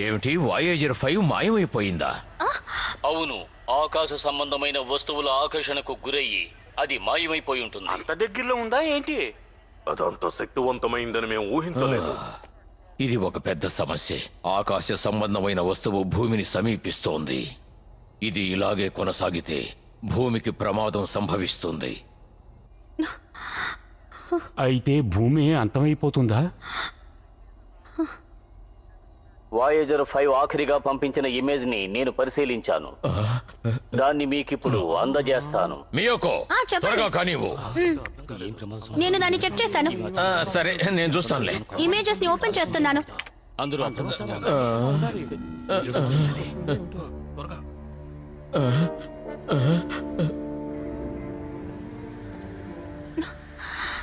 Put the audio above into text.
ఏమిటి వాయేజర్ 5 మాయమైపోయిందా? అవును, ఆకాశ సంబంధమైన వస్తువుల ఆకర్షణకు గురయ్యి అది మాయమైపోయి ఉంటుంది. అంత దగ్గరలో ఉందా ఏంటి? అదంత శక్తివంతమైందని మేము ఊహించలేదు. ఇది ఒక పెద్ద సమస్య. ఆకాశ సంబంధమైన వస్తువు భూమిని సమీపిస్తోంది. ఇది ఇలాగే కొనసాగితే భూమికి ప్రమాదం సంభవిస్తుంది. అయితే భూమి అంతమైపోతుందా? వాయేజర్ 5 ఆఖరిగా పంపించిన ఇమేజ్ ని నేను పరిశీలించాను. దాన్ని మీకిప్పుడు అందజేస్తాను. మియోకో, త్వరగా కానివ్వు. నేను దాన్ని చెక్ చేశాను. సరే, నేను చూస్తానులే. ఇమేజెస్ ని ఓపెన్ చేస్తున్నాను. అందరూ